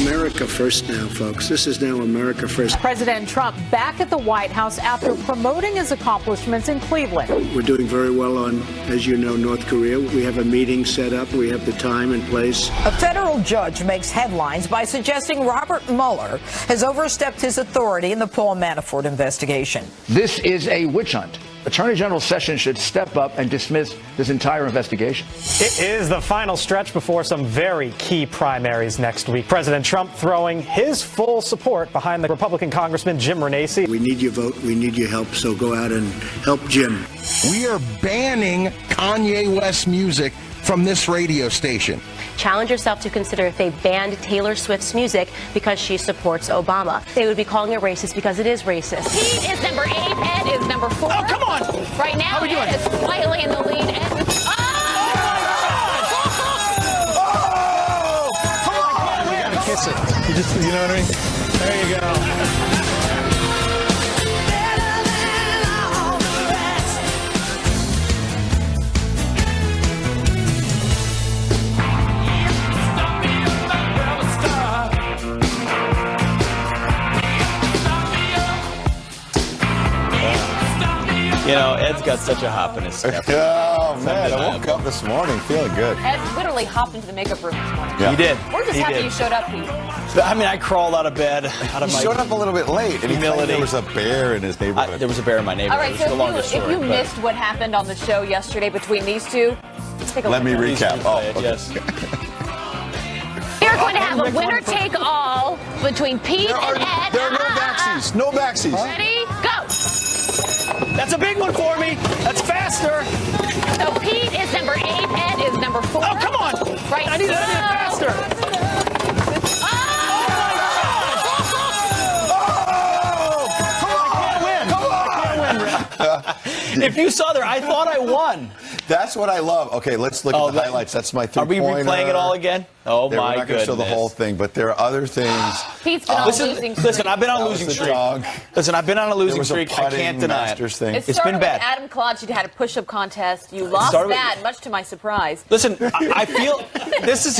America first now, folks. This is now America first. President Trump back at the White House after promoting his accomplishments in Cleveland. We're doing very well on, as you know, North Korea. We have a meeting set up. We have the time and place. A federal judge makes headlines by suggesting Robert Mueller has overstepped his authority in the Paul Manafort investigation. This is a witch hunt. Attorney General Sessions should step up and dismiss this entire investigation. It is the final stretch before some very key primaries next week. President Trump throwing his full support behind the Republican Congressman Jim Renacci. We need your vote. We need your help. So go out and help Jim. We are banning Kanye West music from this radio station. Challenge yourself to consider if they banned Taylor Swift's music because she supports Obama. They would be calling it racist because it is racist. Pete is number 8, Ed is number 4. Oh, come on! Right now, Ed is quietly in the lead. Ed is... Oh! Come on! You gotta kiss it. You know what I mean? There you go. You know, Ed's got such a hop in his step. Oh, man, I woke up this morning feeling good. Ed literally hopped into the makeup room this morning. Yeah. He did. We're just happy you showed up, Pete. I mean, I crawled out of bed, out of He my showed up a little bit late, and he claimed there was a bear in his neighborhood. There was a bear in my neighborhood. All right, It's the longest so if story, you but- missed what happened on the show yesterday between these two, let's take a Let look. me recap. Oh, okay. Yes. We're going to have a winner-take-all between Pete and Ed. There are no backsies. No backsies. Ready? Go! That's a big one for me. That's faster. So Pete is number 8, Ed is number 4. Oh, come on. Right. I need it faster. If you saw there, I thought I won. That's what I love. Okay, let's look at the highlights. That's my Are we three-pointer. replaying it all again? Oh, We're my not going to show the whole thing, but there are other things. Pete's been on a losing streak. Listen, I've been on a That was losing the streak. dog. Listen, I've been on a There losing was a streak. I putting can't deny it. Masters thing. It It's started been bad. with Adam Klotz. You had a push-up contest. You lost started with- that, much to my surprise. Listen, I feel this is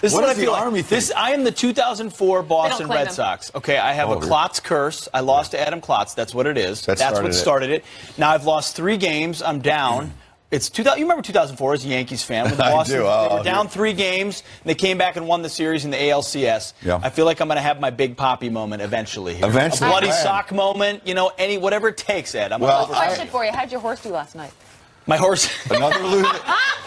What what I does the feel Army like. think? I am the 2004 Boston claim Red him. Sox. Okay, I have a Klotz curse. I lost to Adam Klotz. That's what it is. That That's started what it. started it. Now I've lost 3 games. I'm down. It's 2000. You remember 2004 as a Yankees fan when the I Boston do. they were down 3 games and they came back and won the series in the ALCS. Yeah. I feel like I'm going to have my big Poppy moment eventually. Here. Eventually. a bloody Man. sock moment. You know, whatever it takes, Ed. Well, Question for you. How'd your horse do last night? my horse. Another loser.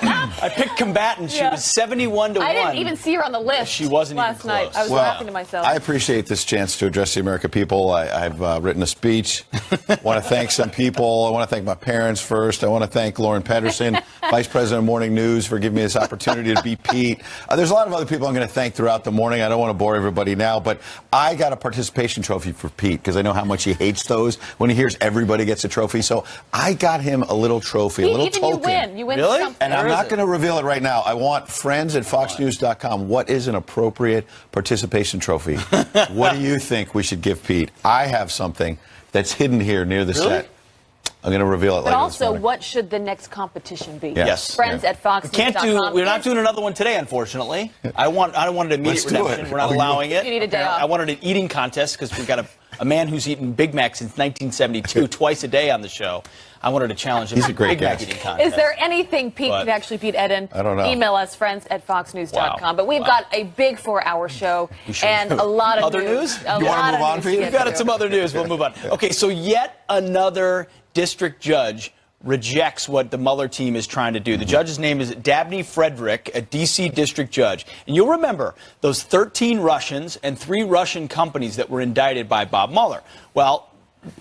I picked combatant. She Yeah. was 71 to 1. I didn't even see her on the list. She wasn't even last night. close. I was laughing to myself. I appreciate this chance to address the American people. I've written a speech. I want to thank some people. I want to thank my parents first. I want to thank Lauren Pedersen, Vice President of Morning News, for giving me this opportunity to beat Pete. There's a lot of other people I'm going to thank throughout the morning. I don't want to bore everybody now, but I got a participation trophy for Pete because I know how much he hates those when he hears everybody gets a trophy. So I got him a little trophy, a Pete, little even token. you win. You win Really? something. And I'm Where is not it? going to reveal it right now. I want friends at FoxNews.com. What is an appropriate participation trophy? What do you think we should give Pete? I have something that's hidden here near the set. I'm going to reveal it But later this also, morning. what should the next competition be? Yeah. Yes. Friends at FoxNews.com. We're not doing another one today, unfortunately. I wanted an immediate Let's do redemption. it. We're not Oh, you- allowing it. You need a day off. I wanted an eating contest because we've got a man who's eaten Big Mac since 1972, twice a day on the show. I wanted to challenge him. He's to a great Big Mac guest. eating contest. Is there anything Pete But- could actually beat Ed in? I don't know. Email us, friends at FoxNews.com. Wow. But we've Wow. got a big 4-hour show should. and a lot of Other news? A You wanna lot move of on, news Pete? to We've get got to. some other news. We'll move on. Okay, so yet another district judge rejects what the Mueller team is trying to do. The judge's name is Dabney Frederick, a D.C. district judge. And you'll remember those 13 Russians and 3 Russian companies that were indicted by Bob Mueller. Well,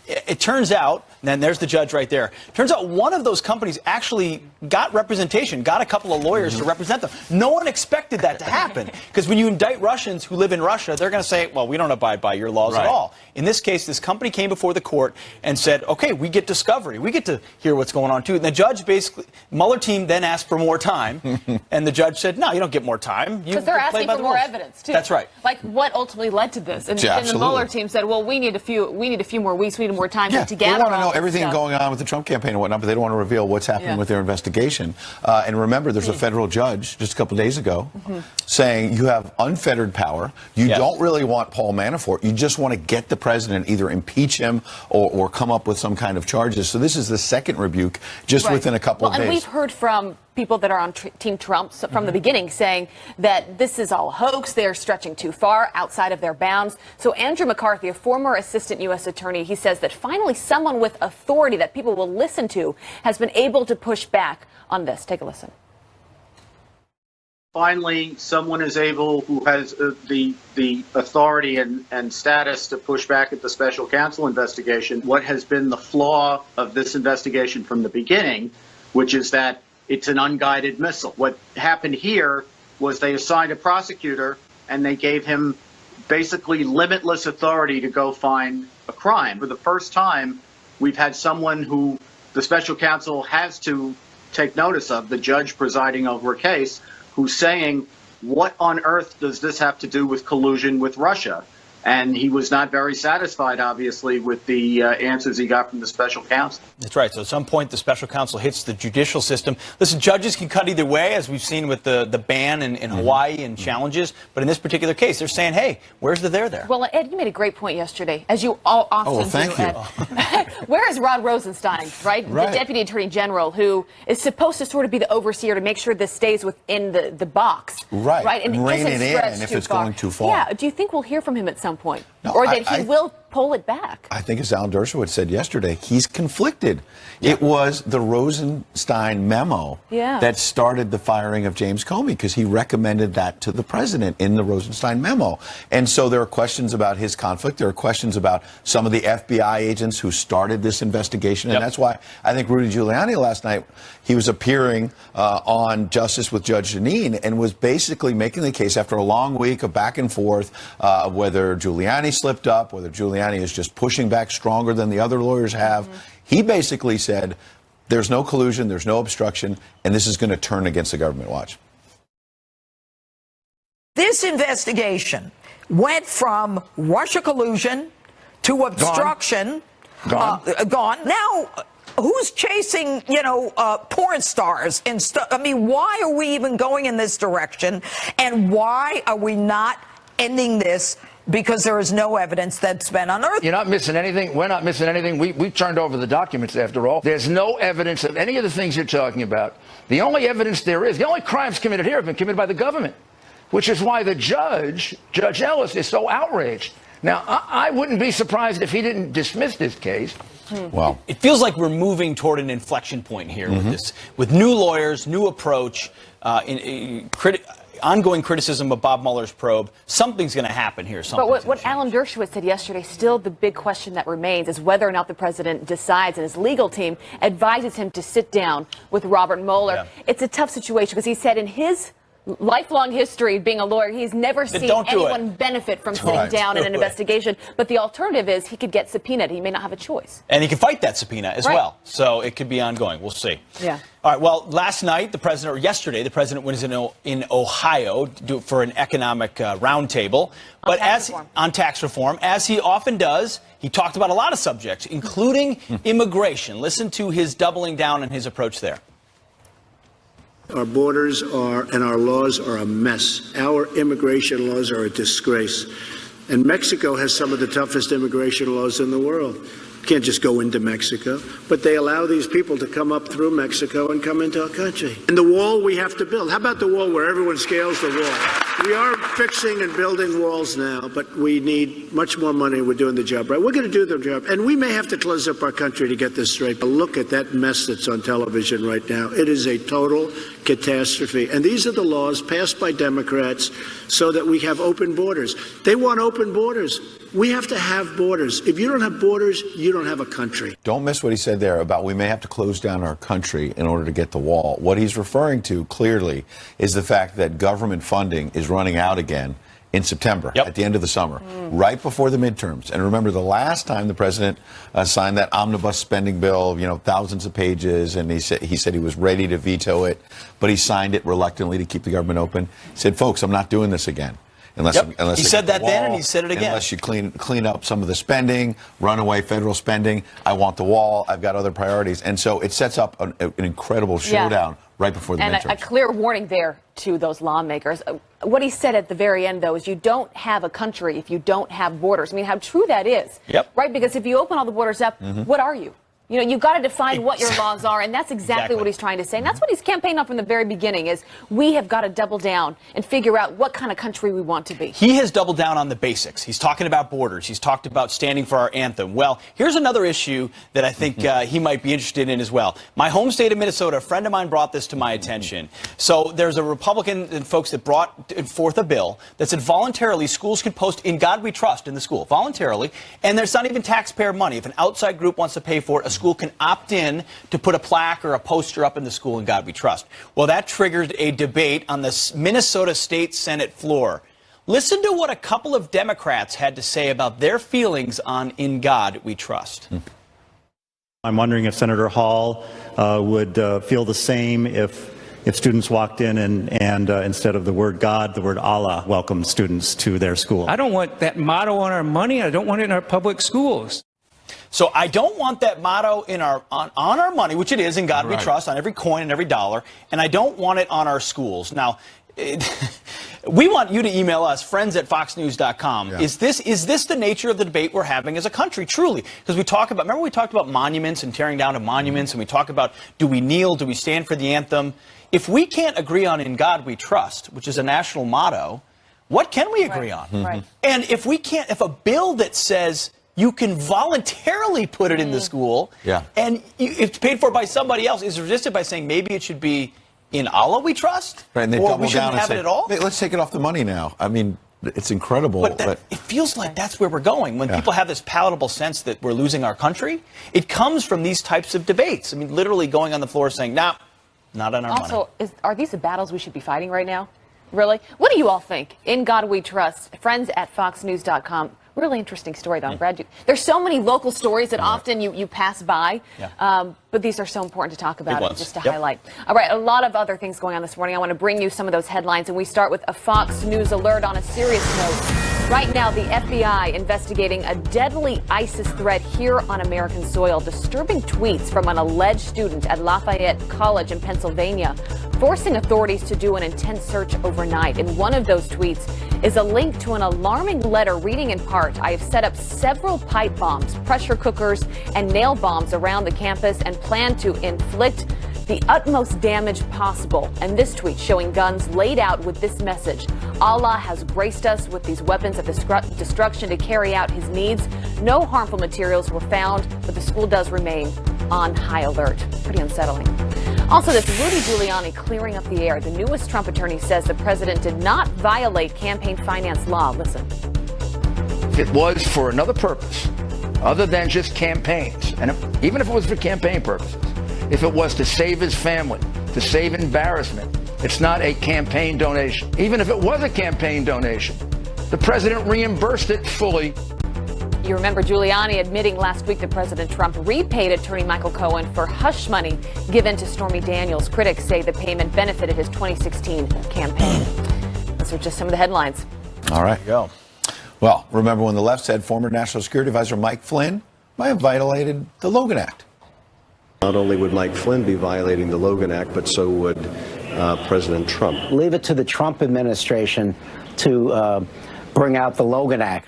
it turns out, and then there's the judge right there. Turns out one of those companies actually got representation, got a couple of lawyers to represent them. No one expected that to happen because when you indict Russians who live in Russia, they're going to say, well, we don't abide by your laws at all. In this case, this company came before the court and said, okay, we get discovery. We get to hear what's going on, too. And the judge basically, Mueller team then asked for more time, and the judge said, no, you don't get more time. Because they're play asking by for the more rules. evidence, too. That's right. Like, what ultimately led to this? And, Yeah, and the absolutely. Mueller team said, well, we need a few more weeks weeks, we need more time to gather. They want to know all this everything stuff. going on with the Trump campaign and whatnot, but they don't want to reveal what's happening with their investigation. And remember, there's a federal judge just a couple of days ago saying you have unfettered power. You don't really want Paul Manafort. You just want to get the president, either impeach him or come up with some kind of charges. So this is the second rebuke just within a couple of days. And we've heard from people that are on Team Trump from the beginning saying that this is all a hoax. They're stretching too far outside of their bounds. So Andrew McCarthy, a former assistant U.S. attorney, he says that finally someone with authority that people will listen to has been able to push back on this. Take a listen. Finally, someone is able who has the authority and status to push back at the special counsel investigation. What has been the flaw of this investigation from the beginning, which is that it's an unguided missile. What happened here was they assigned a prosecutor and they gave him basically limitless authority to go find a crime. For the first time, we've had someone who the special counsel has to take notice of, the judge presiding over a case, who's saying, what on earth does this have to do with collusion with Russia? And he was not very satisfied, obviously, with the answers he got from the special counsel. That's right. So at some point, the special counsel hits the judicial system. Listen, judges can cut either way, as we've seen with the ban in Hawaii and challenges. But in this particular case, they're saying, hey, where's the there? Well, Ed, you made a great point yesterday, as you all often do, thank you. Ed. Where is Rod Rosenstein, right? The Deputy Attorney General, who is supposed to sort of be the overseer to make sure this stays within the box. Right. And rein isn't it in stretched if too it's far. going too far. Yeah. Do you think we'll hear from him at some point? No, or that he will pull it back? I think, as Alan Dershowitz said yesterday, he's conflicted. It was the Rosenstein memo that started the firing of James Comey, because he recommended that to the president in the Rosenstein memo. And so there are questions about his conflict. There are questions about some of the FBI agents who started this investigation. And that's why I think Rudy Giuliani last night, he was appearing on Justice with Judge Jeanine and was basically making the case after a long week of back and forth, whether Giuliani slipped up, whether Giuliani is just pushing back stronger than the other lawyers have. He basically said there's no collusion, there's no obstruction, and this is going to turn against the government. Watch. This investigation went from Russia collusion to obstruction. Gone. Now, who's chasing, porn stars and stuff? I mean, why are we even going in this direction? And why are we not ending this? Because there is no evidence that's been unearthed. You're not missing anything. We're not missing anything. We turned over the documents, after all. There's no evidence of any of the things you're talking about. The only evidence there is, the only crimes committed here have been committed by the government, which is why the Judge Ellis, is so outraged. Now, I wouldn't be surprised if he didn't dismiss this case. Well, it feels like we're moving toward an inflection point here with this, with new lawyers, new approach, ongoing criticism of Bob Mueller's probe. Something's going to happen here. But what Alan Dershowitz said yesterday, still the big question that remains is whether or not the president decides and his legal team advises him to sit down with Robert Mueller. It's a tough situation because he said in his lifelong history being a lawyer, he's never seen anyone benefit from sitting down in an investigation. But the alternative is he could get subpoenaed. He may not have a choice. And he can fight that subpoena as well. So it could be ongoing. We'll see. Yeah. All right. Well, yesterday, the president was in Ohio for an economic roundtable. But on tax reform, as he often does, he talked about a lot of subjects, including immigration. Listen to his doubling down on his approach there. Our borders and our laws are a mess. Our immigration laws are a disgrace. And Mexico has some of the toughest immigration laws in the world. You can't just go into Mexico, but they allow these people to come up through Mexico and come into our country. And the wall we have to build. How about the wall where everyone scales the wall? We are fixing and building walls now, but we need much more money. We're doing the job right. We're going to do the job. And we may have to close up our country to get this straight. But look at that mess that's on television right now. It is a total catastrophe. And these are the laws passed by Democrats so that we have open borders. They want open borders. We have to have borders. If you don't have borders, you don't have a country. Don't miss what he said there about we may have to close down our country in order to get the wall. What he's referring to clearly is the fact that government funding is running out again in September, at the end of the summer, right before the midterms. And remember, the last time the president signed that omnibus spending bill, thousands of pages, and he said he was ready to veto it, but he signed it reluctantly to keep the government open. He said, folks, I'm not doing this again. Unless he they said get the that then, wall, and he said it again. Unless you clean up some of the spending, runaway federal spending. I want the wall. I've got other priorities. And so it sets up an incredible showdown right before the midterms. And a clear warning there to those lawmakers. What he said at the very end, though, is you don't have a country if you don't have borders. I mean, how true that is. Yep. Right? Because if you open all the borders up, what are you? You know, you've got to define what your laws are, and that's exactly what he's trying to say. And that's what he's campaigning on from the very beginning, is we have got to double down and figure out what kind of country we want to be. He has doubled down on the basics. He's talking about borders. He's talked about standing for our anthem. Well, here's another issue that I think he might be interested in as well. My home state of Minnesota, a friend of mine brought this to my attention. So there's a Republican and folks that brought forth a bill that said voluntarily schools can post "In God We Trust" in the school, voluntarily, and there's not even taxpayer money. If an outside group wants to pay for it, a school can opt in to put a plaque or a poster up in the school "In God We Trust." Well, that triggered a debate on the Minnesota State Senate floor. Listen to what a couple of Democrats had to say about their feelings on "In God We Trust." I'm wondering if Senator Hall would feel the same if students walked in and instead of the word God, the word Allah welcomed students to their school. I don't want that motto on our money. I don't want it in our public schools. So I don't want that motto in on our money, which it is, "In God We Trust," on every coin and every dollar, and I don't want it on our schools. Now, we want you to email us, friends@foxnews.com. Yeah. Is this the nature of the debate we're having as a country, truly? Because we talked about monuments and tearing down of monuments, and we talk about, do we kneel, do we stand for the anthem? If we can't agree on "In God We Trust," which is a national motto, what can we agree on? Right. And if a bill that says you can voluntarily put it in the school, and it's paid for by somebody else, is resisted by saying maybe it should be "In Allah We Trust," right, and they or double we shouldn't down have and it at all? Hey, let's take it off the money now. I mean, it's incredible. But it feels like that's where we're going. When people have this palatable sense that we're losing our country, it comes from these types of debates. I mean, literally going on the floor saying, "No, not on our money." Also, are these the battles we should be fighting right now? Really? What do you all think? "In God We Trust," friends@foxnews.com. Really interesting story, though. I'm glad there's so many local stories that often you pass by, but these are so important to talk about and just to highlight. All right, a lot of other things going on this morning. I want to bring you some of those headlines, and we start with a Fox News alert on a serious note. Right now, the FBI investigating a deadly ISIS threat here on American soil. Disturbing tweets from an alleged student at Lafayette College in Pennsylvania, forcing authorities to do an intense search overnight. And one of those tweets is a link to an alarming letter reading in part, "I have set up several pipe bombs, pressure cookers, and nail bombs around the campus and plan to inflict the utmost damage possible." And this tweet showing guns laid out with this message: "Allah has graced us with these weapons of destruction to carry out his needs. No harmful materials were found, but the school does remain on high alert." Pretty unsettling. Also, this Rudy Giuliani clearing up the air. The newest Trump attorney says the president did not violate campaign finance law. Listen. If it was for another purpose other than just campaigns, and even if it was for campaign purposes, if it was to save his family, to save embarrassment, it's not a campaign donation. Even if it was a campaign donation, the president reimbursed it fully. You remember Giuliani admitting last week that President Trump repaid attorney Michael Cohen for hush money given to Stormy Daniels. Critics say the payment benefited his 2016 campaign. Those are just some of the headlines. All right. Go. Well, remember when the left said former National Security Advisor Mike Flynn might have violated the Logan Act? Not only would Mike Flynn be violating the Logan Act, but so would President Trump. Leave it to the Trump administration to bring out the Logan Act.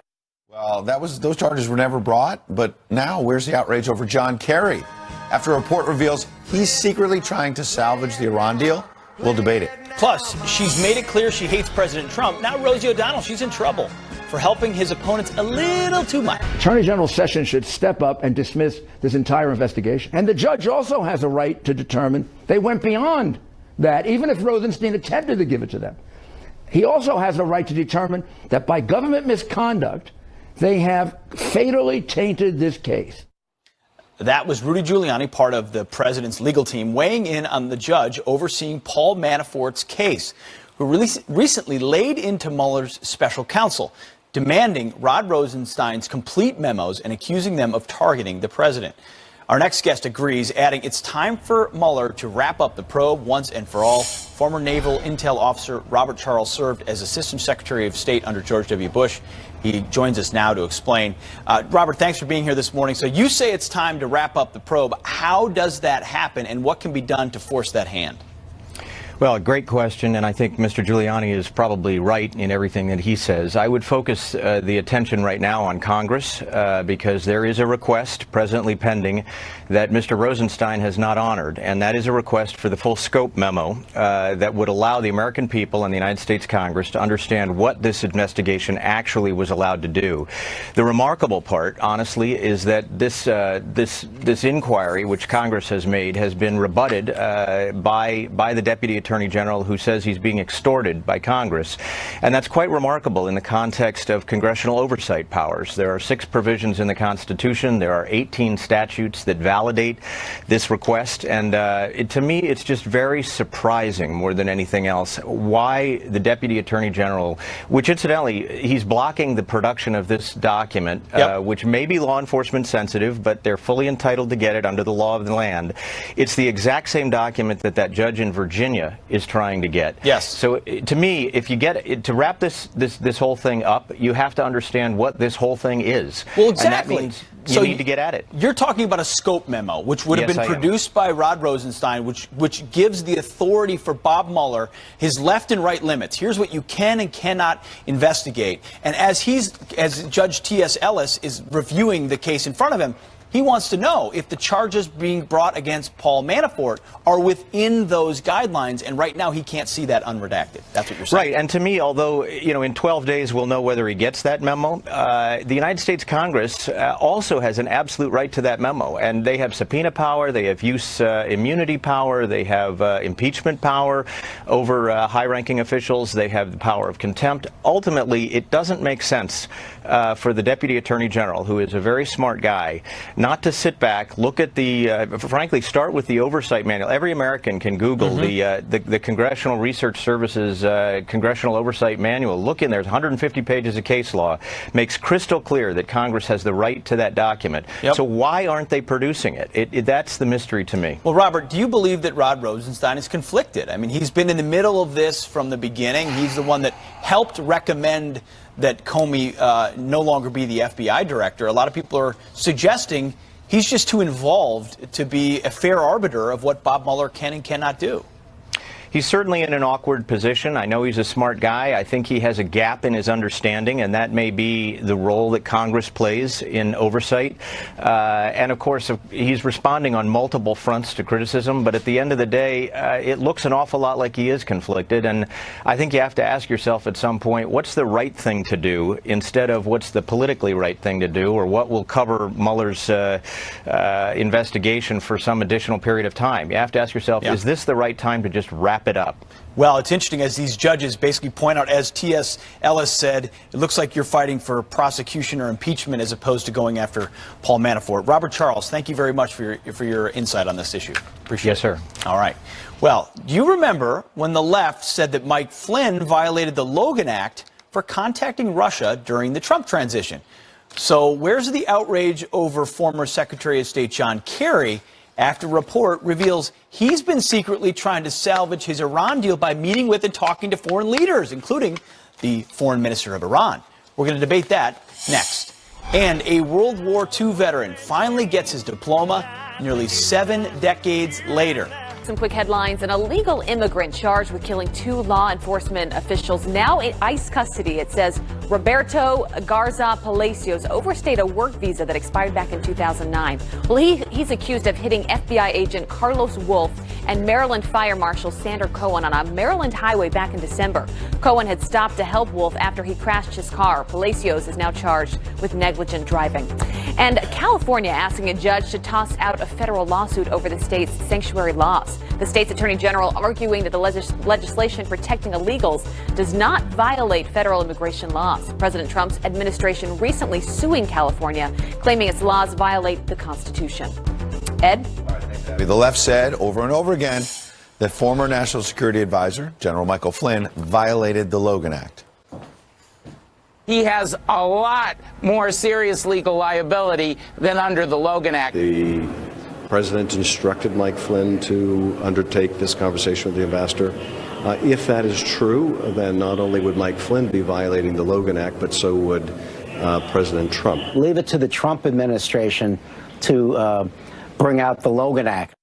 Well, those charges were never brought, but now where's the outrage over John Kerry? After a report reveals he's secretly trying to salvage the Iran deal, we'll debate it. Plus, she's made it clear she hates President Trump. Now Rosie O'Donnell, she's in trouble for helping his opponents a little too much. Attorney General Sessions should step up and dismiss this entire investigation. And the judge also has a right to determine they went beyond that, even if Rosenstein attempted to give it to them. He also has a right to determine that by government misconduct, they have fatally tainted this case. That was Rudy Giuliani, part of the president's legal team, weighing in on the judge overseeing Paul Manafort's case, who recently laid into Mueller's special counsel, demanding Rod Rosenstein's complete memos and accusing them of targeting the president. Our next guest agrees, adding, it's time for Mueller to wrap up the probe once and for all. Former Naval Intel Officer Robert Charles served as Assistant Secretary of State under George W. Bush. He joins us now to explain. Robert, thanks for being here this morning. So you say it's time to wrap up the probe. How does that happen, and what can be done to force that hand? Well, a great question, and I think Mr. Giuliani is probably right in everything that he says. I would focus the attention right now on Congress because there is a request presently pending that Mr. Rosenstein has not honored, and that is a request for the full scope memo that would allow the American people and the United States Congress to understand what this investigation actually was allowed to do. The remarkable part, honestly, is that this inquiry, which Congress has made, has been rebutted by the Deputy Attorney General, who says he's being extorted by Congress. And that's quite remarkable in the context of congressional oversight powers. There are 6 provisions in the Constitution. There are 18 statutes that validate this request. And to me, it's just very surprising, more than anything else, why the Deputy Attorney General, which incidentally, he's blocking the production of this document, which may be law enforcement sensitive, but they're fully entitled to get it under the law of the land. It's the exact same document that judge in Virginia is trying to get. Yes. So to me, if you get it, to wrap this whole thing up, you have to understand what this whole thing is. Well, exactly. And that means you need to get at it. You're talking about a scope memo, which would have been produced by Rod Rosenstein, which gives the authority for Bob Mueller his left and right limits. Here's what you can and cannot investigate. And as Judge T.S. Ellis is reviewing the case in front of him, he wants to know if the charges being brought against Paul Manafort are within those guidelines, and right now he can't see that unredacted. That's what you're saying. Right, and to me, although, in 12 days we'll know whether he gets that memo, the United States Congress also has an absolute right to that memo, and they have subpoena power, they have use immunity power, they have impeachment power over high-ranking officials, they have the power of contempt. Ultimately, it doesn't make sense for the Deputy Attorney General, who is a very smart guy, not to sit back, look at frankly, start with the oversight manual. Every American can Google the Congressional Research Service's Congressional Oversight Manual. Look in there. There's 150 pages of case law. Makes crystal clear that Congress has the right to that document. So why aren't they producing it? That's the mystery to me. Well, Robert, do you believe that Rod Rosenstein is conflicted? I mean, he's been in the middle of this from the beginning. He's the one that helped recommend that Comey no longer be the FBI director. A lot of people are suggesting he's just too involved to be a fair arbiter of what Bob Mueller can and cannot do. He's certainly in an awkward position. I know he's a smart guy. I think he has a gap in his understanding, and that may be the role that Congress plays in oversight. And, of course, he's responding on multiple fronts to criticism, but at the end of the day, it looks an awful lot like he is conflicted. And I think you have to ask yourself at some point, what's the right thing to do instead of what's the politically right thing to do, or what will cover Mueller's investigation for some additional period of time? You have to ask yourself, is this the right time to just wrap it up? Well, it's interesting as these judges basically point out, as T.S. Ellis said, it looks like you're fighting for prosecution or impeachment as opposed to going after Paul Manafort. Robert Charles, thank you very much for your insight on this issue. Appreciate it. Yes, sir. All right. Well, do you remember when the left said that Mike Flynn violated the Logan Act for contacting Russia during the Trump transition? So where's the outrage over former Secretary of State John Kerry after a report reveals he's been secretly trying to salvage his Iran deal by meeting with and talking to foreign leaders, including the foreign minister of Iran? We're going to debate that next. And a World War II veteran finally gets his diploma nearly 7 decades later. Some quick headlines. An illegal immigrant charged with killing 2 law enforcement officials now in ICE custody. It says Roberto Garza Palacios overstayed a work visa that expired back in 2009. Well, he's accused of hitting FBI agent Carlos Wolf and Maryland Fire Marshal Sander Cohen on a Maryland highway back in December. Cohen had stopped to help Wolf after he crashed his car. Palacios is now charged with negligent driving. And California asking a judge to toss out a federal lawsuit over the state's sanctuary laws. The state's attorney general arguing that the legislation protecting illegals does not violate federal immigration laws. President Trump's administration recently suing California, claiming its laws violate the Constitution. Ed? The left said over and over again that former National Security Advisor, General Michael Flynn, violated the Logan Act. He has a lot more serious legal liability than under the Logan Act. The President instructed Mike Flynn to undertake this conversation with the ambassador. If that is true, then not only would Mike Flynn be violating the Logan Act, but so would President Trump. Leave it to the Trump administration to bring out the Logan Act.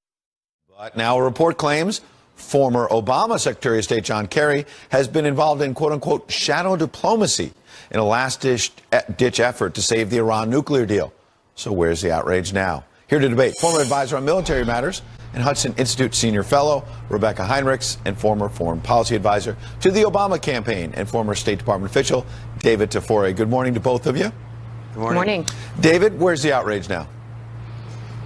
But now a report claims former Obama Secretary of State John Kerry has been involved in, quote unquote, shadow diplomacy in a last-ditch effort to save the Iran nuclear deal. So where's the outrage now? Here to debate, former advisor on military matters and Hudson Institute senior fellow Rebecca Heinrichs, and former foreign policy advisor to the Obama campaign and former State Department official David Tafore. Good morning to both of you. Good morning. David, where's the outrage now?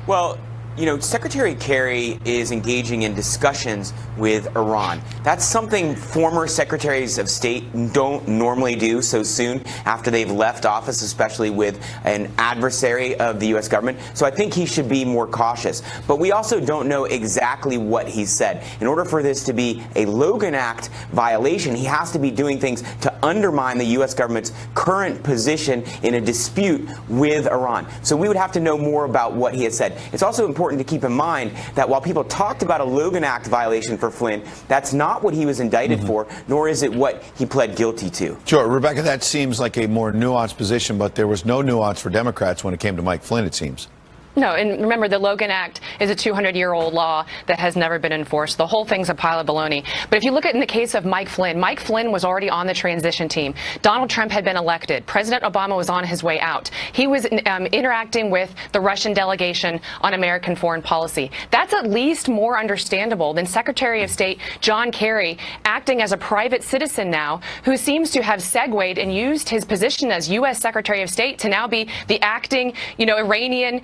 Well, you know, Secretary Kerry is engaging in discussions with Iran. That's something former secretaries of state don't normally do so soon after they've left office, especially with an adversary of the U.S. government. So I think he should be more cautious. But we also don't know exactly what he said. In order for this to be a Logan Act violation, he has to be doing things to undermine the U.S. government's current position in a dispute with Iran. So we would have to know more about what he has said. It's also important to keep in mind that while people talked about a Logan Act violation for Flynn, that's not what he was indicted for, nor is it what he pled guilty to. Sure, Rebecca, that seems like a more nuanced position, but there was no nuance for Democrats when it came to Mike Flynn, it seems. No, and remember, the Logan Act is a 200-year-old law that has never been enforced. The whole thing's a pile of baloney. But if you look at in the case of Mike Flynn was already on the transition team. Donald Trump had been elected. President Obama was on his way out. He was interacting with the Russian delegation on American foreign policy. That's at least more understandable than Secretary of State John Kerry acting as a private citizen now, who seems to have segued and used his position as U.S. Secretary of State to now be the acting, Iranian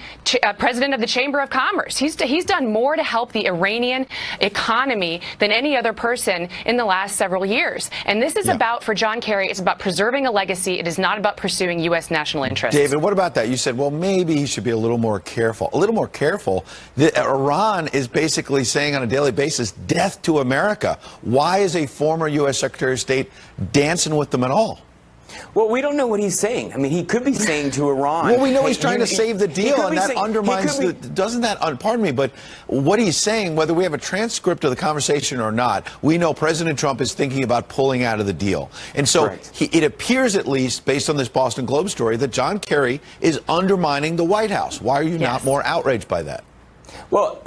president of the Chamber of Commerce. He's done more to help the Iranian economy than any other person in the last several years. And this is about, for John Kerry, it's about preserving a legacy. It is not about pursuing U.S. national interests. David, what about that? You said, well, maybe he should be a little more careful. A little more careful? Iran is basically saying on a daily basis, death to America. Why is a former U.S. Secretary of State dancing with them at all? Well, we don't know what he's saying. I mean, he could be saying to Iran. Well, we know he's trying to save the deal, and that undermines doesn't that, pardon me, but what he's saying, whether we have a transcript of the conversation or not, we know President Trump is thinking about pulling out of the deal. And so it appears, at least, based on this Boston Globe story, that John Kerry is undermining the White House. Why are you not more outraged by that? Well,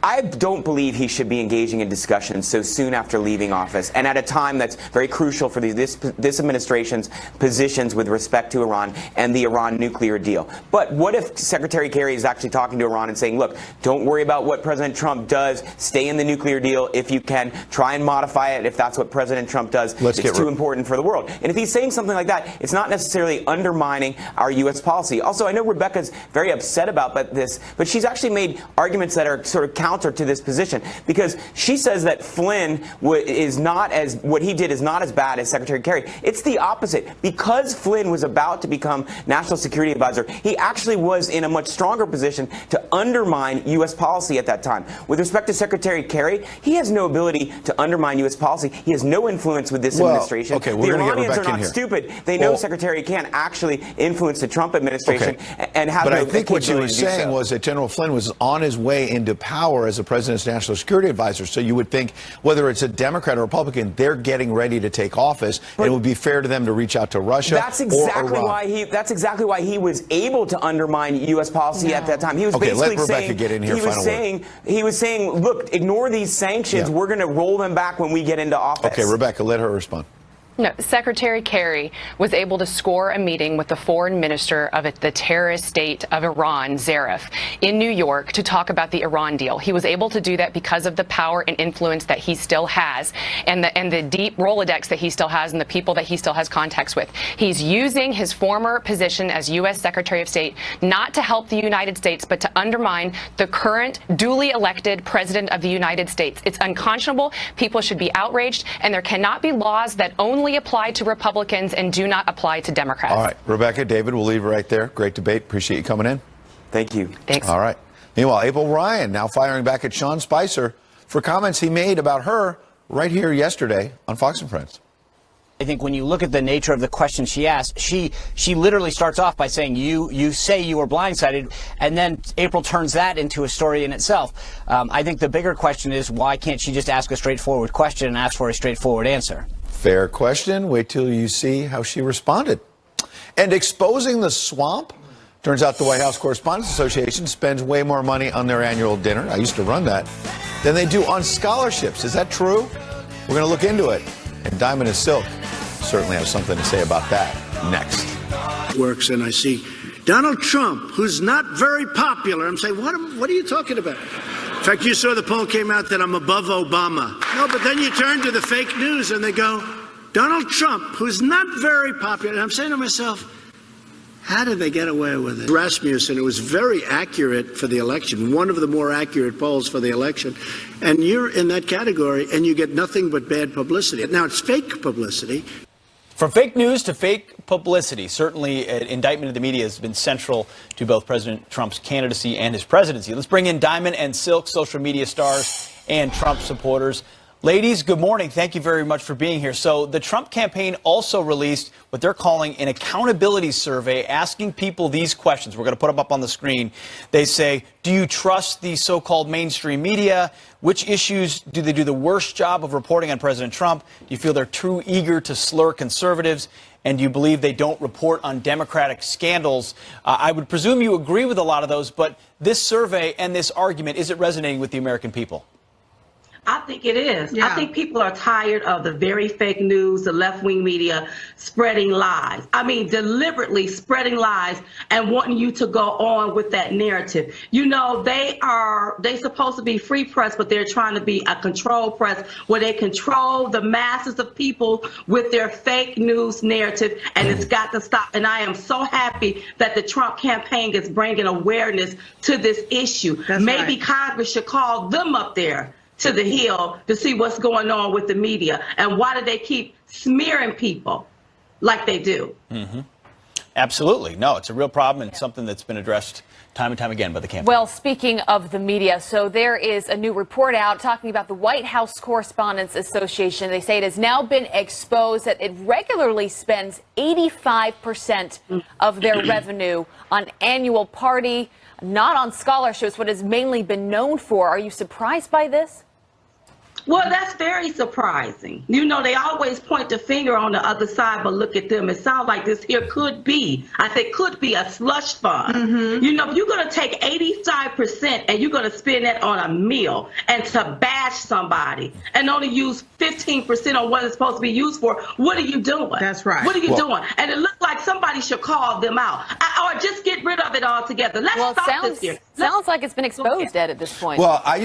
I don't believe he should be engaging in discussions so soon after leaving office, and at a time that's very crucial for this administration's positions with respect to Iran and the Iran nuclear deal. But what if Secretary Kerry is actually talking to Iran and saying, look, don't worry about what President Trump does. Stay in the nuclear deal if you can. Try and modify it if that's what President Trump does. It's too important for the world. And if he's saying something like that, it's not necessarily undermining our U.S. policy. Also, I know Rebecca's very upset about this, but she's actually made arguments that are sort of counter to this position, because she says that Flynn is not as, what he did is not as bad as Secretary Kerry. It's the opposite. Because Flynn was about to become National Security Advisor, he actually was in a much stronger position to undermine U.S. policy at that time. With respect to Secretary Kerry, he has no ability to undermine U.S. policy. He has no influence with this administration. Okay, the Iranians are not stupid. They know Secretary can actually influence the Trump administration and have But no I think what she was capability to do saying so. was that General Flynn was on his way into power as the president's national security advisor. So you would think, whether it's a Democrat or Republican, they're getting ready to take office, and it would be fair to them to reach out to Russia That's exactly why he was able to undermine U.S. policy at that time. He was basically let Rebecca saying, get in here. he was saying, look, ignore these sanctions. We're going to roll them back when we get into office. Okay, Rebecca, let her respond. No, Secretary Kerry was able to score a meeting with the foreign minister of the terrorist state of Iran, Zarif, in New York to talk about the Iran deal. He was able to do that because of the power and influence that he still has, and the deep Rolodex that he still has, and the people that he still has contacts with. He's using his former position as U.S. Secretary of State not to help the United States, but to undermine the current duly elected President of the United States. It's unconscionable. People should be outraged, and there cannot be laws that only apply to Republicans and do not apply to Democrats. All right, Rebecca, David, we'll leave it right there. Great debate. Appreciate you coming in. Thank you. Thanks. All right. Meanwhile, April Ryan now firing back at Sean Spicer for comments he made about her right here yesterday on Fox and Friends. I think when you look at the nature of the question she asked, she literally starts off by saying, you say you were blindsided, and then April turns that into a story in itself. I think the bigger question is, why can't she just ask a straightforward question and ask for a straightforward answer? Fair question. Wait till you see how she responded. And exposing the swamp. Turns out the White House Correspondents Association spends way more money on their annual dinner, I used to run that, than they do on scholarships. Is that true? We're going to look into it. And Diamond and Silk certainly have something to say about that next. Works, and I see Donald Trump, who's not very popular. I'm saying, what are you talking about? In fact, you saw the poll came out that I'm above Obama. No, but then you turn to the fake news and they go, Donald Trump, who's not very popular. And I'm saying to myself, how did they get away with it? Rasmussen, it was very accurate for the election, one of the more accurate polls for the election. And you're in that category, and you get nothing but bad publicity. Now, it's fake publicity. From fake news to fake publicity, certainly an indictment of the media has been central to both President Trump's candidacy and his presidency. Let's bring in Diamond and Silk, social media stars and Trump supporters. Ladies, good morning. Thank you very much for being here. So the Trump campaign also released what they're calling an accountability survey, asking people these questions. We're going to put them up on the screen. They say, do you trust the so-called mainstream media? Which issues do they do the worst job of reporting on President Trump? Do you feel they're too eager to slur conservatives? And do you believe they don't report on Democratic scandals? I would presume you agree with a lot of those, but this survey and this argument, is it resonating with the American people? I think it is. Yeah. I think people are tired of the very fake news, the left-wing media spreading lies. I mean, deliberately spreading lies and wanting you to go on with that narrative. You know, they're supposed to be free press, but they're trying to be a control press where they control the masses of people with their fake news narrative, and it's got to stop. And I am so happy that the Trump campaign is bringing awareness to this issue. Maybe Congress should call them up there to the Hill to see what's going on with the media and why do they keep smearing people like they do. Mm-hmm. Absolutely. No, it's a real problem and something that's been addressed time and time again by the campaign. Well, speaking of the media, so there is a new report out talking about the White House Correspondents Association. They say it has now been exposed that it regularly spends 85% of their revenue on annual party, not on scholarships, what has mainly been known for. Are you surprised by this? Well, that's very surprising. You know, they always point the finger on the other side, but look at them. It sounds like this here could be, I think, could be a slush fund. Mm-hmm. You know, if you're going to take 85% and you're going to spend that on a meal and to bash somebody and only use 15% on what it's supposed to be used for, what are you doing? That's right. What are you doing? And it looks like somebody should call them out or just get rid of it altogether. Let's stop this here. Sounds like it's been exposed, Ed, at this point. Well, I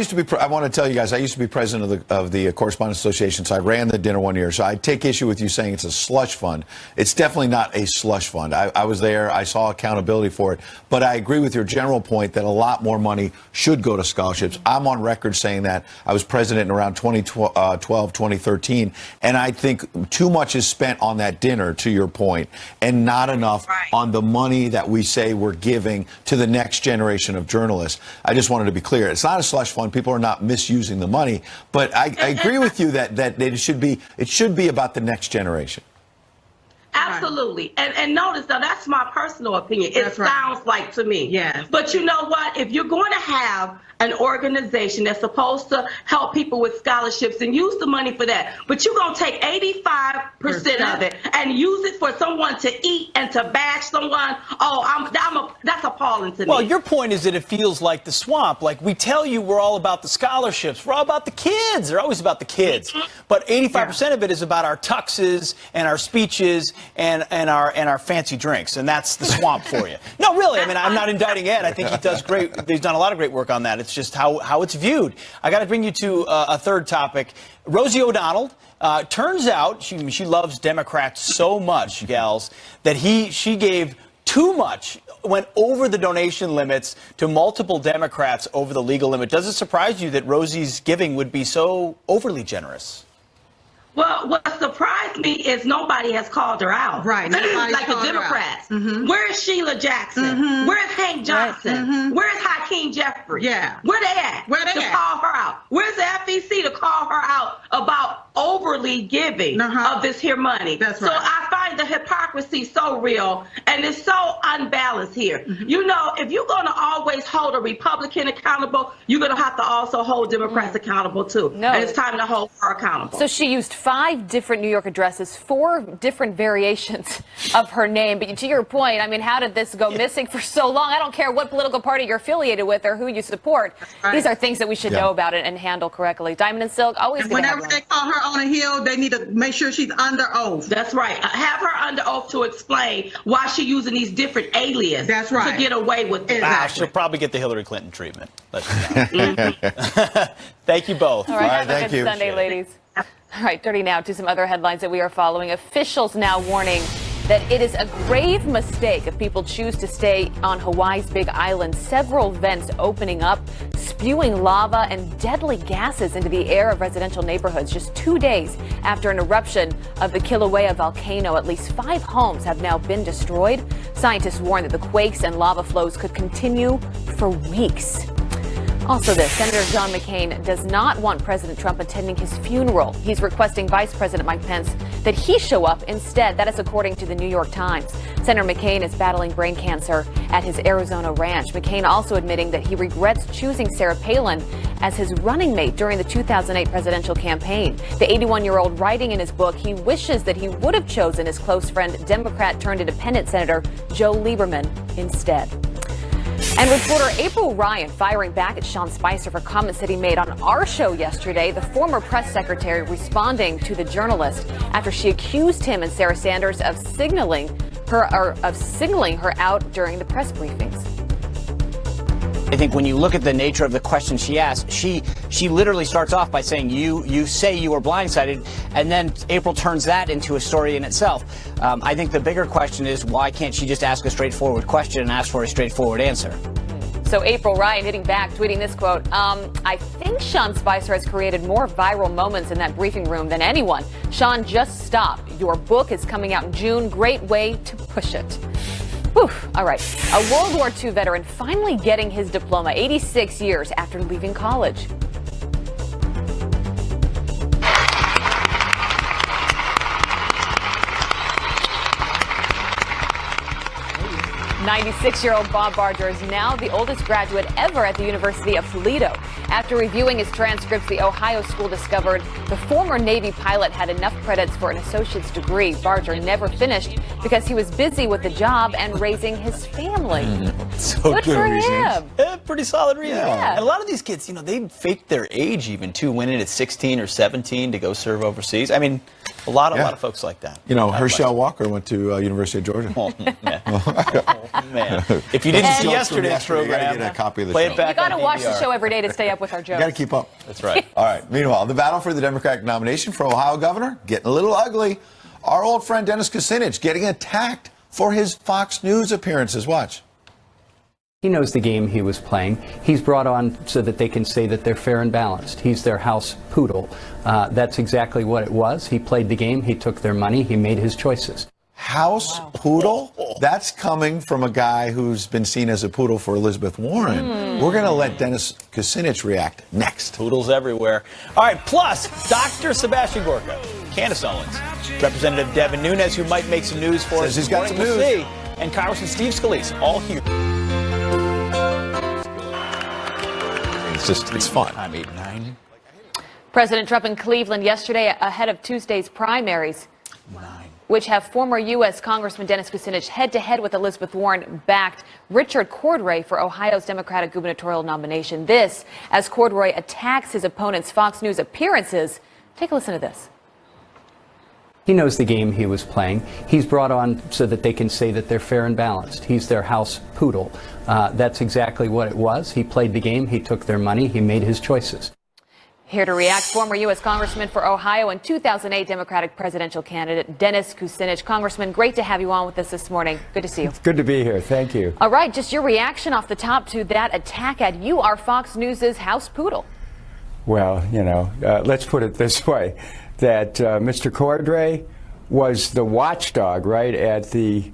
want to tell you guys, I used to be president of the Correspondents Association, so I ran the dinner one year. So I take issue with you saying it's a slush fund. It's definitely not a slush fund. I was there. I saw accountability for it. But I agree with your general point that a lot more money should go to scholarships. I'm on record saying that. I was president in around 2012, 2013. And I think too much is spent on that dinner, to your point, and not enough on the money that we say we're giving to the next generation of journalists. I just wanted to be clear. It's not a slush fund. People are not misusing the money. But I agree with you that it should be about the next generation. Absolutely. And notice, though, that's my personal opinion. It sounds like to me. Yes. But you know what? If you're going to have an organization that's supposed to help people with scholarships and use the money for that, but you're going to take 85% of it and use it for someone to eat and to bash someone, that's appalling to me. Well, your point is that it feels like the swamp. Like we tell you we're all about the scholarships. We're all about the kids. They're always about the kids. But 85% of it is about our tuxes and our speeches and our fancy drinks. And that's the swamp for you. No, really. I mean, I'm not indicting Ed. I think he does great. He's done a lot of great work on that. It's just how it's viewed. I got to bring you to a third topic. Rosie O'Donnell. Turns out she loves Democrats so much, gals, that she gave too much, went over the donation limits to multiple Democrats over the legal limit. Does it surprise you that Rosie's giving would be so overly generous? Well, what surprised me is nobody has called her out. Right. Like the Democrats. Mm-hmm. Where's Sheila Jackson? Mm-hmm. Where's Hank Johnson? Mm-hmm. Where's Hakeem Jeffries? Yeah. Where they at? To call her out? Where's the FEC to call her out about overly giving of this here money. That's So right. I find the hypocrisy so real and it's so unbalanced here. You know, if you're going to always hold a Republican accountable, you're going to have to also hold Democrats accountable too. No. And it's time to hold her accountable. So she used 5 different New York addresses, 4 different variations of her name. But to your point, I mean, how did this go missing for so long? I don't care what political party you're affiliated with or who you support. These are things that we should know about it and handle correctly. Diamond and Silk, always good to have Whenever you on. they call her on a hill, they need to make sure she's under oath. That's right. Have her under oath to explain why she's using these different aliases to get away with it. Wow, she'll probably get the Hillary Clinton treatment. Let's Thank you both. All right, have a good Sunday, ladies. All right, turning now to some other headlines that we are following. Officials now warning that it is a grave mistake if people choose to stay on Hawaii's Big Island. Several vents opening up, spewing lava and deadly gases into the air of residential neighborhoods. Just 2 days after an eruption of the Kilauea volcano, at least 5 homes have now been destroyed. Scientists warn that the quakes and lava flows could continue for weeks. Also this, Senator John McCain does not want President Trump attending his funeral. He's requesting Vice President Mike Pence that he show up instead. That is according to the New York Times. Senator McCain is battling brain cancer at his Arizona ranch. McCain also admitting that he regrets choosing Sarah Palin as his running mate during the 2008 presidential campaign. The 81-year-old writing in his book, he wishes that he would have chosen his close friend, Democrat turned independent Senator Joe Lieberman instead. And reporter April Ryan firing back at Sean Spicer for comments that he made on our show yesterday. The former press secretary responding to the journalist after she accused him and Sarah Sanders of signaling her out during the press briefings. I think when you look at the nature of the question she asked, she literally starts off by saying, you say you were blindsided, and then April turns that into a story in itself. I think the bigger question is, why can't she just ask a straightforward question and ask for a straightforward answer? So April Ryan hitting back, tweeting this quote, I think Sean Spicer has created more viral moments in that briefing room than anyone. Sean, just stop. Your book is coming out in June. Great way to push it. Whew. All right. A World War II veteran finally getting his diploma 86 years after leaving college. 96-year-old Bob Barger is now the oldest graduate ever at the University of Toledo. After reviewing his transcripts, the Ohio school discovered the former Navy pilot had enough credits for an associate's degree. Barger never finished because he was busy with the job and raising his family. So good for him. Yeah, pretty solid reason. Yeah. And a lot of these kids, they fake their age even too, went in at 16 or 17 to go serve overseas. I mean, a lot of folks like that. Herschel Walker went to University of Georgia. Man. If you didn't see yesterday's program, you gotta get a copy of the play show. it back. You got to on watch the DVR. show every day to stay up with our jokes. You got to keep up. That's right. All right. Meanwhile, the battle for the Democratic nomination for Ohio governor getting a little ugly. Our old friend Dennis Kucinich getting attacked for his Fox News appearances. Watch. He knows the game he was playing. He's brought on so that they can say that they're fair and balanced. He's their house poodle. That's exactly what it was. He played the game. He took their money. He made his choices. House poodle? That's coming from a guy who's been seen as a poodle for Elizabeth Warren. We're going to let Dennis Kucinich react next. Poodles everywhere. All right, plus Dr. Sebastian Gorka, Candace Owens, Representative Devin Nunes, who might make some news for us. Says he's got some We'll news. see. And Congressman Steve Scalise, all here. It's fun. Time 8, 9. President Trump in Cleveland yesterday ahead of Tuesday's primaries, which have former U.S. Congressman Dennis Kucinich head-to-head with Elizabeth Warren backed Richard Cordray for Ohio's Democratic gubernatorial nomination. This as Cordray attacks his opponent's Fox News appearances. Take a listen to this. He knows the game he was playing. He's brought on so that they can say that they're fair and balanced. He's their house poodle. That's exactly what it was. He played the game. He took their money. He made his choices. Here to react, former U.S. Congressman for Ohio and 2008 Democratic presidential candidate Dennis Kucinich. Congressman, great to have you on with us this morning. Good to see you. It's good to be here. Thank you. All right, just your reaction off the top to that attack at you are Fox News' house poodle. Well, let's put it this way, that Mr. Cordray was the watchdog, right, at the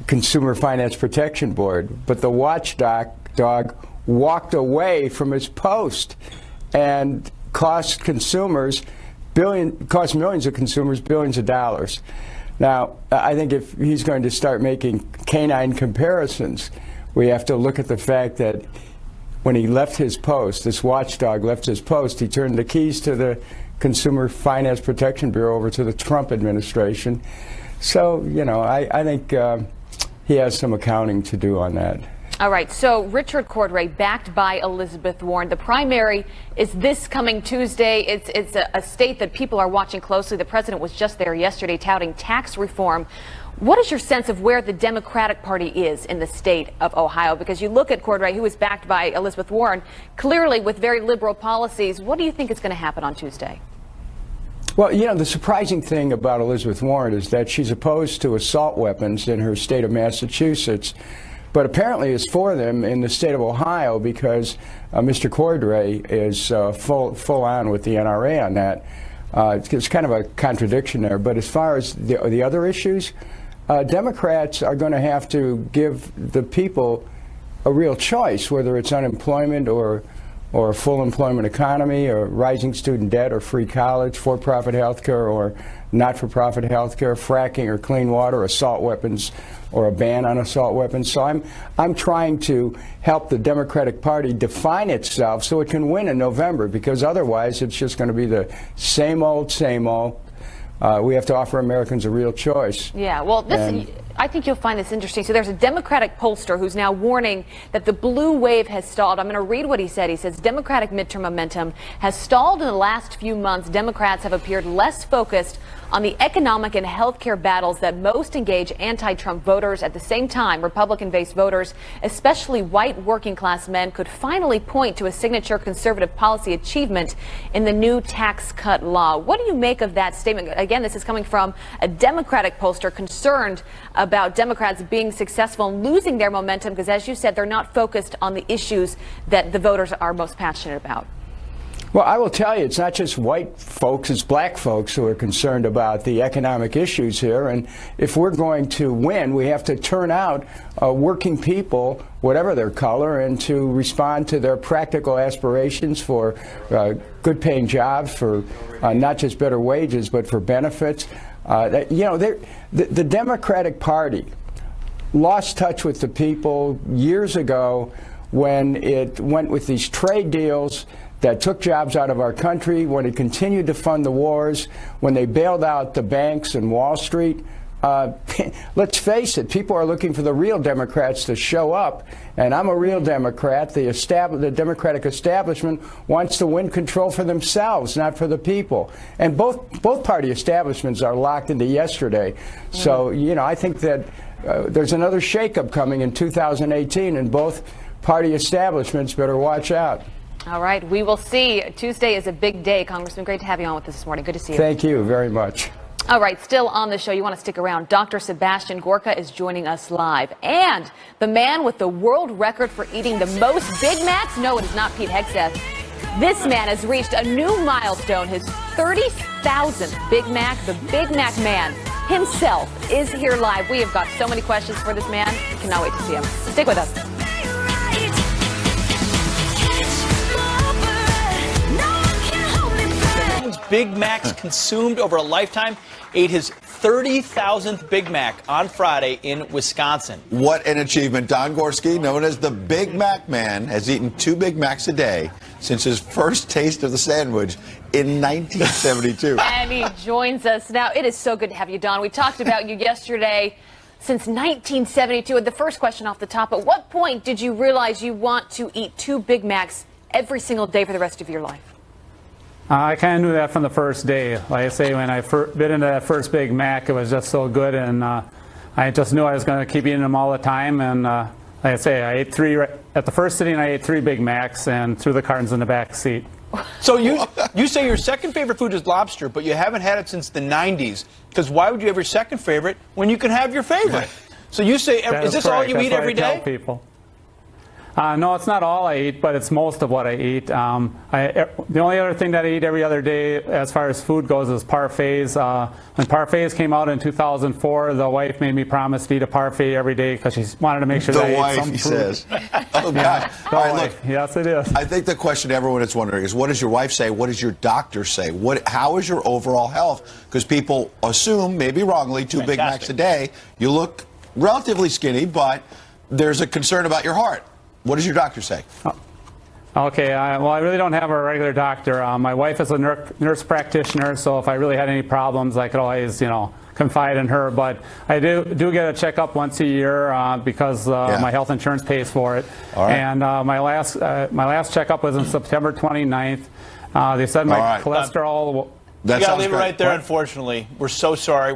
Consumer Finance Protection Board. But the watchdog walked away from his post and cost consumers costs millions of consumers billions of dollars. Now, I think if he's going to start making canine comparisons, we have to look at the fact that when he left his post, this watchdog left his post, he turned the keys to the Consumer Finance Protection Bureau over to the Trump administration. So, you know, I think he has some accounting to do on that. All right, so Richard Cordray, backed by Elizabeth Warren. The primary is this coming Tuesday. It's a state that people are watching closely. The president was just there yesterday touting tax reform. What is your sense of where the Democratic Party is in the state of Ohio? Because you look at Cordray, who is backed by Elizabeth Warren, clearly with very liberal policies. What do you think is going to happen on Tuesday? Well, you know, the surprising thing about Elizabeth Warren is that she's opposed to assault weapons in her state of Massachusetts, but apparently is for them in the state of Ohio because Mr. Cordray is full on with the NRA on that. It's kind of a contradiction there. But as far as the other issues, Democrats are going to have to give the people a real choice, whether it's unemployment or a full employment economy, or rising student debt, or free college, for-profit health care, or not-for-profit health care, fracking or clean water, assault weapons, or a ban on assault weapons. So I'm trying to help the Democratic Party define itself so it can win in November, because otherwise it's just going to be the same old, same old. We have to offer Americans a real choice. Yeah, well, I think you'll find this interesting. So there's a Democratic pollster who's now warning that the blue wave has stalled. I'm going to read what he said. He says Democratic midterm momentum has stalled in the last few months. Democrats have appeared less focused on the economic and health care battles that most engage anti-Trump voters. At the same time, Republican-based voters, especially white working-class men, could finally point to a signature conservative policy achievement in the new tax cut law. What do you make of that statement? Again, this is coming from a Democratic pollster concerned about Democrats being successful and losing their momentum because, as you said, they're not focused on the issues that the voters are most passionate about. Well, I will tell you, it's not just white folks, it's black folks who are concerned about the economic issues here. And if we're going to win, we have to turn out working people, whatever their color, and to respond to their practical aspirations for good paying jobs, for not just better wages, but for benefits. You know, the Democratic Party lost touch with the people years ago when it went with these trade deals that took jobs out of our country, when it continued to fund the wars, when they bailed out the banks and Wall Street. Let's face it, people are looking for the real Democrats to show up, and I'm a real Democrat. The Democratic establishment wants to win control for themselves, not for the people. And both party establishments are locked into yesterday. So, you know, I think that there's another shakeup coming in 2018, and both party establishments better watch out. All right, we will see. Tuesday is a big day. Congressman, great to have you on with us this morning. Good to see you. Thank you very much. All right, still on the show, you want to stick around. Dr. Sebastian Gorka is joining us live. And the man with the world record for eating the most Big Macs? No, it is not Pete Hegseth. This man has reached a new milestone, his 30,000th Big Mac. The Big Mac man himself is here live. We have got so many questions for this man. Cannot wait to see him. Stick with us. Big Macs consumed over a lifetime, ate his 30,000th Big Mac on Friday in Wisconsin. What an achievement. Don Gorski, known as the Big Mac Man, has eaten 2 Big Macs a day since his first taste of the sandwich in 1972. And he joins us now. It is so good to have you, Don. We talked about you yesterday. Since 1972, and the first question off the top, at what point did you realize you want to eat 2 Big Macs every single day for the rest of your life? I kind of knew that from the first day. Like I say, when I bit into that first Big Mac, it was just so good, and I just knew I was going to keep eating them all the time. And like I say, I ate 3 at the first sitting. I ate 3 Big Macs and threw the cartons in the back seat. So you say your second favorite food is lobster, but you haven't had it since the 90s. Because why would you have your second favorite when you can have your favorite? So you say, is this all you eat every day? People. No, it's not all I eat, but it's most of what I eat. The only other thing that I eat every other day as far as food goes is parfaits. When parfaits came out in 2004, the wife made me promise to eat a parfait every day because she wanted to make sure that I ate some he fruit. says. Oh, God. All right, look. Yes, it is. I think the question everyone is wondering is, what does your wife say? What does your doctor say? How is your overall health? Because people assume, maybe wrongly, 2 Big Macs a day. You look relatively skinny, but there's a concern about your heart. What does your doctor say? Okay, well, I really don't have a regular doctor. My wife is a nurse practitioner, so if I really had any problems, I could always, confide in her. But I do get a checkup once a year because my health insurance pays for it. All right. And my last checkup was on September 29th. They said my cholesterol. You got to leave it right there, unfortunately. We're so sorry.